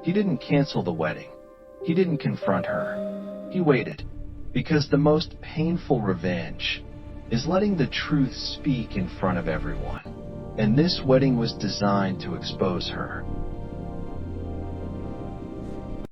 He didn't cancel the wedding. He didn't confront her. He waited. Because the most painful revenge is letting the truth speak in front of everyone. And this wedding was designed to expose her.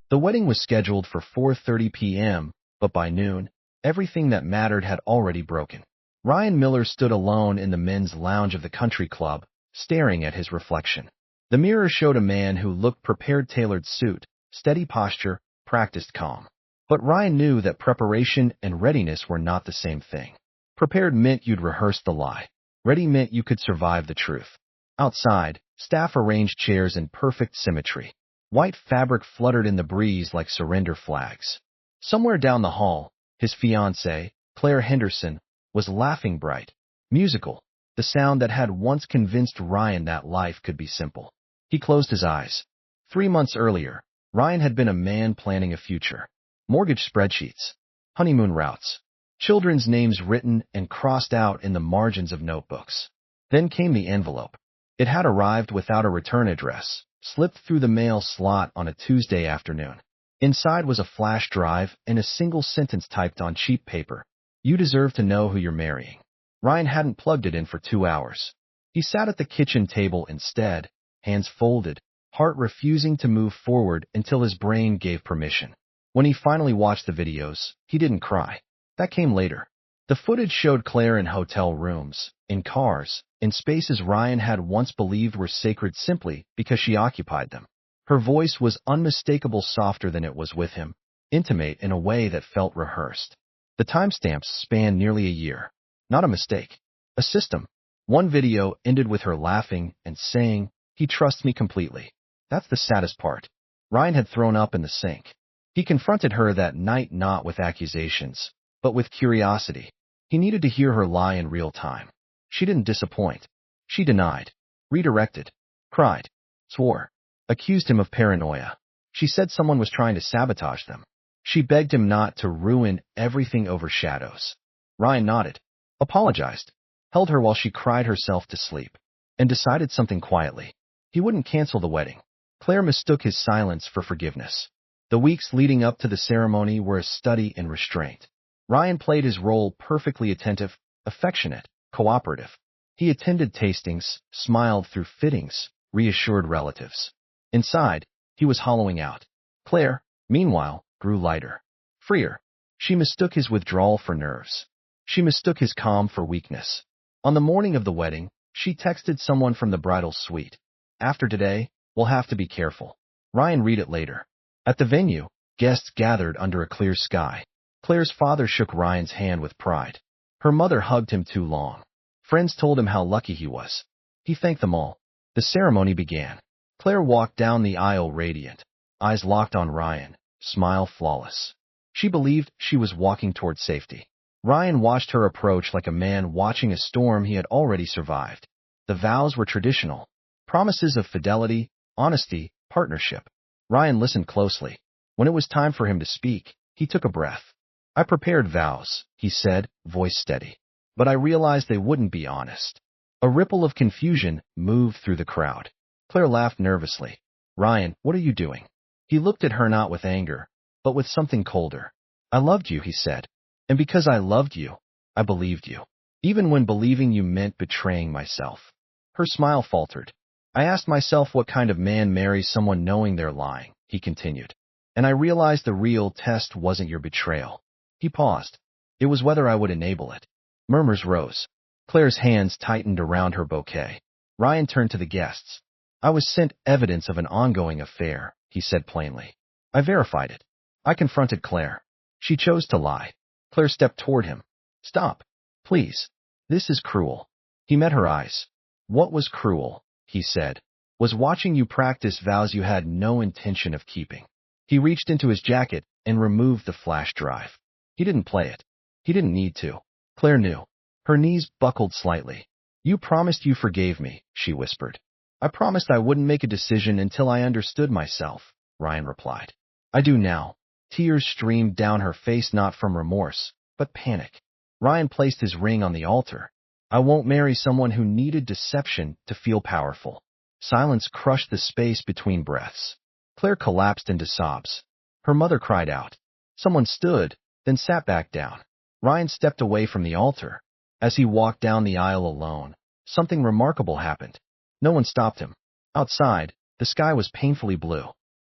The wedding was scheduled for 4:30 p.m., but by noon, everything that mattered had already broken. Ryan Miller stood alone in the men's lounge of the country club, staring at his reflection. The mirror showed a man who looked prepared, tailored suit, steady posture, practiced calm. But Ryan knew that preparation and readiness were not the same thing. Prepared meant you'd rehearsed the lie. Ready meant you could survive the truth. Outside, staff arranged chairs in perfect symmetry. White fabric fluttered in the breeze like surrender flags. Somewhere down the hall, his fiancée, Claire Henderson, was laughing bright, musical, the sound that had once convinced Ryan that life could be simple. He closed his eyes. 3 months earlier, Ryan had been a man planning a future. Mortgage spreadsheets, honeymoon routes, children's names written and crossed out in the margins of notebooks. Then came the envelope. It had arrived without a return address, slipped through the mail slot on a Tuesday afternoon. Inside was a flash drive and a single sentence typed on cheap paper. You deserve to know who you're marrying. Ryan hadn't plugged it in for 2 hours. He sat at the kitchen table instead, hands folded, heart refusing to move forward until his brain gave permission. When he finally watched the videos, he didn't cry. That came later. The footage showed Claire in hotel rooms, in cars, in spaces Ryan had once believed were sacred simply because she occupied them. Her voice was unmistakable, softer than it was with him, intimate in a way that felt rehearsed. The timestamps spanned nearly a year. Not a mistake. A system. One video ended with her laughing and saying, "He trusts me completely." That's the saddest part. Ryan had thrown up in the sink. He confronted her that night not with accusations, but with curiosity. He needed to hear her lie in real time. She didn't disappoint. She denied, redirected, cried, swore, accused him of paranoia. She said someone was trying to sabotage them. She begged him not to ruin everything over shadows. Ryan nodded, apologized, held her while she cried herself to sleep, and decided something quietly. He wouldn't cancel the wedding. Claire mistook his silence for forgiveness. The weeks leading up to the ceremony were a study in restraint. Ryan played his role perfectly, attentive, affectionate, cooperative. He attended tastings, smiled through fittings, reassured relatives. Inside, he was hollowing out. Claire, meanwhile, grew lighter, freer. She mistook his withdrawal for nerves. She mistook his calm for weakness. On the morning of the wedding, she texted someone from the bridal suite. "After today, we'll have to be careful." Ryan read it later. At the venue, guests gathered under a clear sky. Claire's father shook Ryan's hand with pride. Her mother hugged him too long. Friends told him how lucky he was. He thanked them all. The ceremony began. Claire walked down the aisle radiant, eyes locked on Ryan, smile flawless. She believed she was walking toward safety. Ryan watched her approach like a man watching a storm he had already survived. The vows were traditional. Promises of fidelity, honesty, partnership. Ryan listened closely. When it was time for him to speak, he took a breath. "I prepared vows," he said, voice steady. "But I realized they wouldn't be honest." A ripple of confusion moved through the crowd. Claire laughed nervously. "Ryan, what are you doing?" He looked at her not with anger, but with something colder. "I loved you," he said. "And because I loved you, I believed you. Even when believing you meant betraying myself." Her smile faltered. "I asked myself what kind of man marries someone knowing they're lying," he continued. "And I realized the real test wasn't your betrayal." He paused. "It was whether I would enable it." Murmurs rose. Claire's hands tightened around her bouquet. Ryan turned to the guests. "I was sent evidence of an ongoing affair," he said plainly. "I verified it. I confronted Claire. She chose to lie." Claire stepped toward him. "Stop. Please. This is cruel." He met her eyes. "What was cruel," he said, "was watching you practice vows you had no intention of keeping." He reached into his jacket and removed the flash drive. He didn't play it. He didn't need to. Claire knew. Her knees buckled slightly. "You promised you forgave me," she whispered. "I promised I wouldn't make a decision until I understood myself," Ryan replied. "I do now." Tears streamed down her face, not from remorse, but panic. Ryan placed his ring on the altar. "I won't marry someone who needed deception to feel powerful." Silence crushed the space between breaths. Claire collapsed into sobs. Her mother cried out. Someone stood, then sat back down. Ryan stepped away from the altar. As he walked down the aisle alone, something remarkable happened. No one stopped him. Outside, the sky was painfully blue.